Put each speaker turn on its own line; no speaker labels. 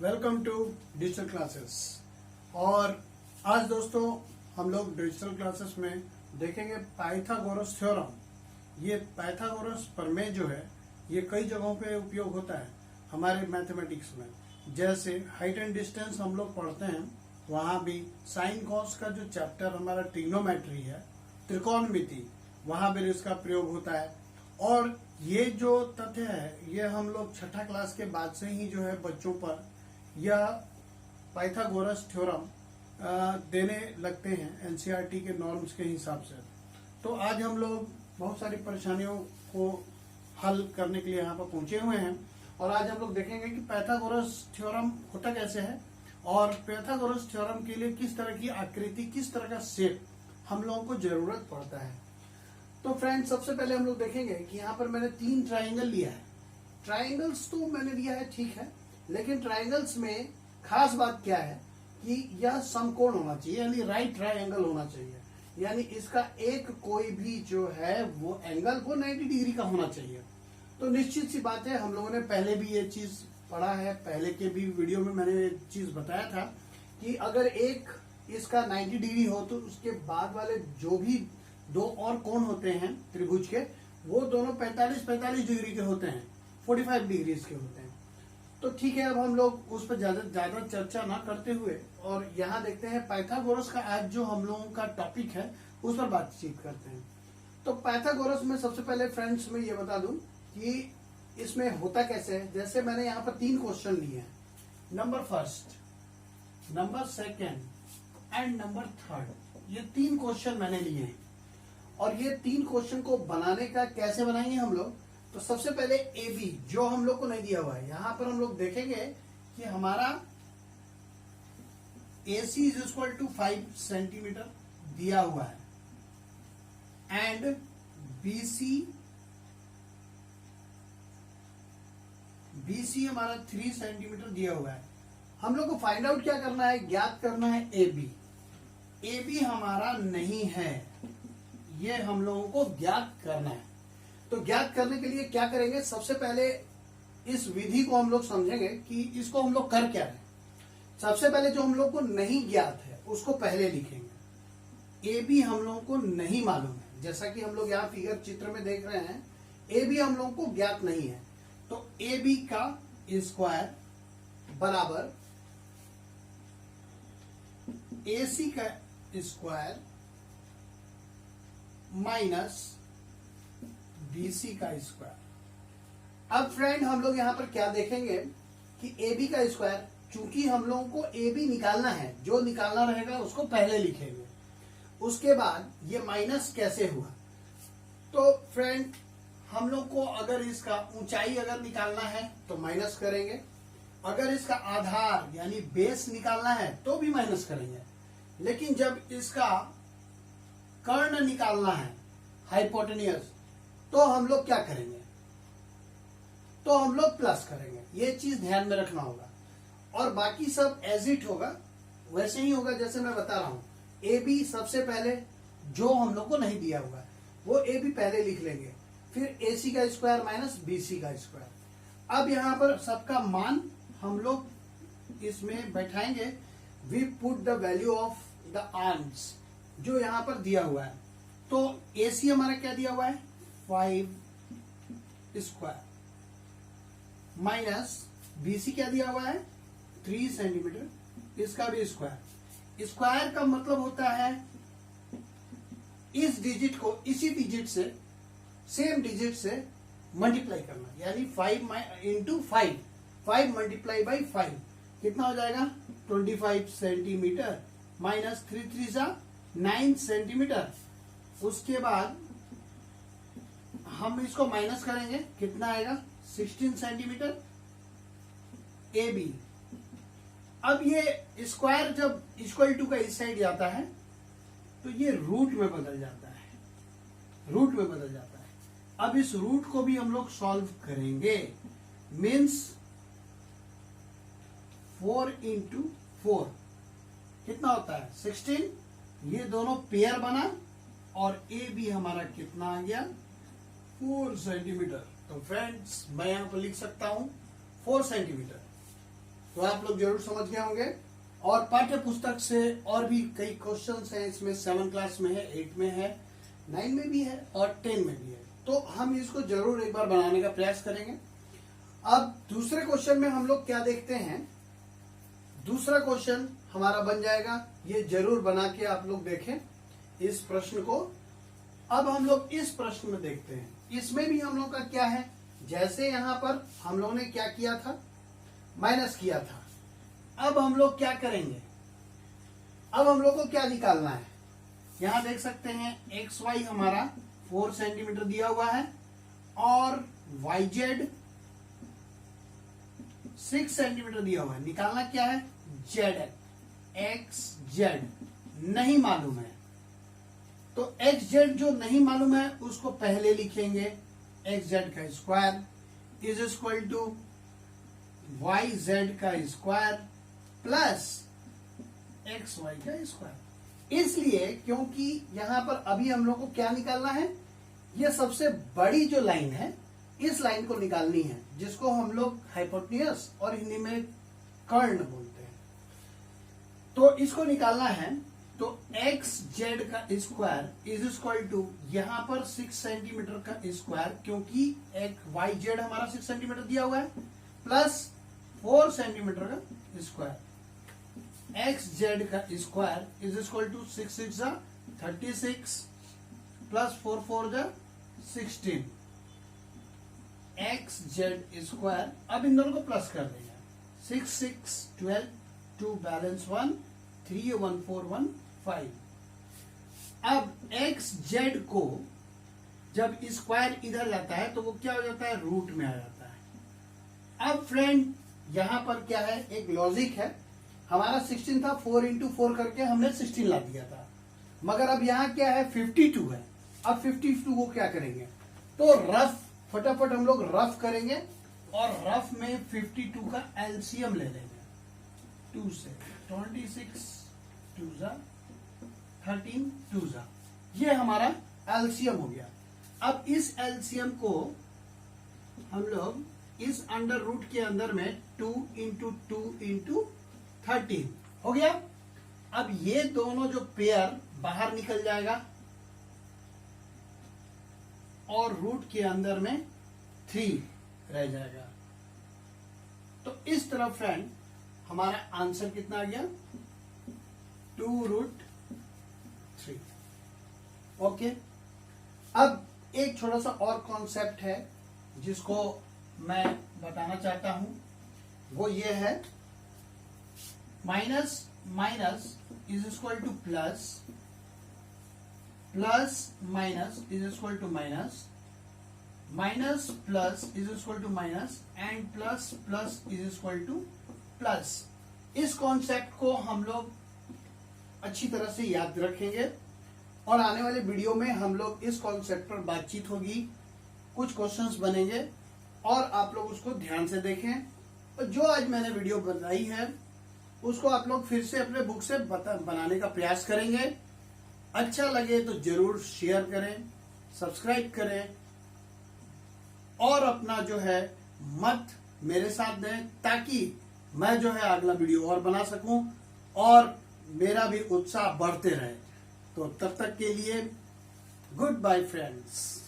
Welcome to digital classes. और आज दोस्तों हम लोग डिजिटल क्लासेस में देखेंगे पाइथागोरस थ्योरम। ये पाइथागोरस प्रमेय जो है ये कई जगहों पे उपयोग होता है हमारे मैथमेटिक्स में। जैसे हाइट एंड डिस्टेंस हम लोग पढ़ते हैं, वहां भी साइन कॉस का जो चैप्टर हमारा ट्रिग्नोमेट्री है, त्रिकोणमिति, वहां भी इसका प्रयोग होता है। और ये जो तथ्य है ये हम लोग छठा क्लास के बाद से ही जो है बच्चों पर यह पाइथागोरस थ्योरम देने लगते हैं एनसीईआरटी के नॉर्म्स के हिसाब से। तो आज हम लोग बहुत सारी परेशानियों को हल करने के लिए यहाँ पर पहुंचे हुए हैं और आज हम लोग देखेंगे कि पाइथागोरस थ्योरम होता कैसे है और पाइथागोरस थ्योरम के लिए किस तरह की आकृति, किस तरह का शेप हम लोगों को जरूरत पड़ता है। तो फ्रेंड्स, सबसे पहले हम लोग देखेंगे कि यहाँ पर मैंने 3 ट्राइंगल लिया है। ट्राइंगल्स तो मैंने लिया है, ठीक है, लेकिन ट्राइंगल्स में खास बात क्या है कि यह समकोण होना चाहिए, यानी राइट ट्राइंगल होना चाहिए। यानी इसका एक कोई भी जो है वो एंगल वो 90 डिग्री का होना चाहिए। तो निश्चित सी बात है, हम लोगों ने पहले भी ये चीज पढ़ा है, पहले के भी वीडियो में मैंने ये चीज बताया था कि अगर एक इसका 90 डिग्री हो तो उसके बाद वाले जो भी 2 और कोण होते हैं त्रिभुज के, वो दोनों 45-45 डिग्री के होते हैं, 45 डिग्री के होते हैं। तो ठीक है, अब हम लोग उस पर ज्यादा चर्चा ना करते हुए और यहाँ देखते हैं पाइथागोरस का आज जो हम लोगों का टॉपिक है उस पर बातचीत करते हैं। तो पाइथागोरस में सबसे पहले फ्रेंड्स में ये बता दूं कि इसमें होता कैसे है। जैसे मैंने यहाँ पर 3 क्वेश्चन लिए हैं, number first, number second and number third. ये 3 क्वेश्चन मैंने लिए हैं और ये 3 क्वेश्चन को बनाने का कैसे बनाएंगे हम लोग। तो सबसे पहले ए बी जो हम लोग को नहीं दिया हुआ है, यहां पर हम लोग देखेंगे कि हमारा AC is equal to 5 centimetre दिया हुआ है एंड BC हमारा 3 सेंटीमीटर दिया हुआ है। हम लोग को फाइंड आउट क्या करना है, ज्ञात करना है AB हमारा नहीं है, ये हम लोगों को ज्ञात करना है। तो ज्ञात करने के लिए क्या करेंगे, सबसे पहले इस विधि को हम लोग समझेंगे कि इसको हम लोग कर क्या रहे हैं। सबसे पहले जो हम लोग को नहीं ज्ञात है उसको पहले लिखेंगे। AB हम लोगों को नहीं मालूम है, जैसा कि हम लोग यहाँ फिगर चित्र में देख रहे हैं, AB हम लोगों को ज्ञात नहीं है। तो AB का स्क्वायर बराबर AC का स्क्वायर माइनस BC का स्क्वायर। अब फ्रेंड हम लोग यहाँ पर क्या देखेंगे कि AB का स्क्वायर, चूंकि हम लोगों को AB निकालना है, जो निकालना रहेगा उसको पहले लिखेंगे। उसके बाद ये माइनस कैसे हुआ, तो फ्रेंड हम लोग को अगर इसका ऊंचाई अगर निकालना है तो माइनस करेंगे, अगर इसका आधार यानी बेस निकालना है तो भी माइनस करेंगे, लेकिन जब इसका कर्ण निकालना है, हाइपोटेनियस, तो हम लोग क्या करेंगे, तो हम लोग प्लस करेंगे। ये चीज ध्यान में रखना होगा और बाकी सब एज इट होगा, वैसे ही होगा जैसे मैं बता रहा हूं। AB सबसे पहले जो हम लोग को नहीं दिया हुआ है वो AB पहले लिख लेंगे, फिर AC का स्क्वायर माइनस BC का स्क्वायर। अब यहाँ पर सबका मान हम लोग इसमें बैठाएंगे। We put the value of the arms जो यहाँ पर दिया हुआ है। तो AC हमारा क्या दिया हुआ है, 5 स्क्वायर माइनस BC क्या दिया हुआ है, 3 सेंटीमीटर, इसका भी स्क्वायर। स्क्वायर का मतलब होता है इस डिजिट को इसी डिजिट से, सेम डिजिट से मल्टीप्लाई करना, यानी 5 इंटू 5 मल्टीप्लाई बाई 5 कितना हो जाएगा, 25 सेंटीमीटर माइनस 3 3 9 सेंटीमीटर। उसके बाद हम इसको माइनस करेंगे, कितना आएगा, 16 सेंटीमीटर AB। अब ये स्क्वायर जब इक्वल टू का इस साइड जाता है तो ये रूट में बदल जाता है, रूट में बदल जाता है। अब इस रूट को भी हम लोग सॉल्व करेंगे, मीन्स 4 इंटू 4 कितना होता है, 16। ये दोनों पेयर बना और AB हमारा कितना आ गया, 4 सेंटीमीटर। तो फ्रेंड्स मैं यहां पर लिख सकता हूं 4 सेंटीमीटर। तो आप लोग जरूर समझ गए होंगे। और पाठ्य पुस्तक से और भी कई क्वेश्चंस हैं इसमें, 7 क्लास में है, 8 में है, 9 में भी है और 10 में भी है। तो हम इसको जरूर एक बार बनाने का प्रयास करेंगे। अब दूसरे क्वेश्चन में हम लोग क्या देखते हैं, दूसरा क्वेश्चन हमारा बन जाएगा, ये जरूर बना के आप लोग देखें इस प्रश्न को। अब हम लोग इस प्रश्न में देखते हैं, इसमें भी हम लोग का क्या है, जैसे यहां पर हम लोग ने क्या किया था, माइनस किया था। अब हम लोग क्या करेंगे, अब हम लोग को क्या निकालना है, यहां देख सकते हैं XY हमारा 4 सेंटीमीटर दिया हुआ है और YZ 6 सेंटीमीटर दिया हुआ है। निकालना क्या है, XZ नहीं मालूम है, तो XZ जो नहीं मालूम है उसको पहले लिखेंगे, XZ का square is equal to YZ का स्क्वायर प्लस XY का स्क्वायर। इसलिए क्योंकि यहां पर अभी हम लोग को क्या निकालना है, यह सबसे बड़ी जो लाइन है इस लाइन को निकालनी है, जिसको हम लोग हाइपोटेन्यूस और हिंदी में कर्ण बोलते हैं। तो इसको निकालना है, तो XZ का स्क्वायर इज इक्वल टू यहां पर 6 सेंटीमीटर का स्क्वायर, क्योंकि एक YZ हमारा 6 सेंटीमीटर दिया हुआ है, प्लस 4 सेंटीमीटर का स्क्वायर। XZ का square is equal to 6 6 36 plus 4 4 16। XZ square, अब इन दोनों को प्लस कर देंगे, 6 6 12 2 बैलेंस 1 3 1 4 1 5। अब XZ को जब स्क्वायर इधर जाता है तो वो क्या हो जाता है, रूट में आ जाता है। अब फ्रेंड यहां पर क्या है, एक लॉजिक है, हमारा 16 था, 4 इंटू 4 करके हमने 16 ला दिया था, मगर अब यहां क्या है 52 है। अब 52 को क्या करेंगे, तो रफ फटाफट हम लोग रफ करेंगे और रफ में 52 का एलसीएम ले लेंगे, 2 से 26 2 13 2 ये हमारा एलसीएम हो गया। अब इस एलसीएम को हम लोग इस अंडर रूट के अंदर में 2 इंटू 2 इंटू 13 हो गया। अब ये दोनों जो पेयर बाहर निकल जाएगा और रूट के अंदर में 3 रह जाएगा। तो इस तरह फ्रेंड हमारा आंसर कितना आ गया, 2√3। ओके, अब एक छोटा सा और कॉन्सेप्ट है जिसको मैं बताना चाहता हूं, वो ये है, minus minus is equal to plus, plus minus is equal to minus, minus plus is equal to minus and plus plus is equal to plus. इस कॉन्सेप्ट को हम लोग अच्छी तरह से याद रखेंगे और आने वाले वीडियो में हम लोग इस कॉन्सेप्ट पर बातचीत होगी, कुछ क्वेश्चंस बनेंगे और आप लोग उसको ध्यान से देखें। और जो आज मैंने वीडियो बनाई है उसको आप लोग फिर से अपने बुक से बनाने का प्रयास करेंगे। अच्छा लगे तो जरूर शेयर करें, सब्सक्राइब करें और अपना जो है मत मेरे साथ दें, ताकि मैं जो है अगला वीडियो और बना सकूं और मेरा भी उत्साह बढ़ते रहे। तो तब तक के लिए गुड बाय फ्रेंड्स।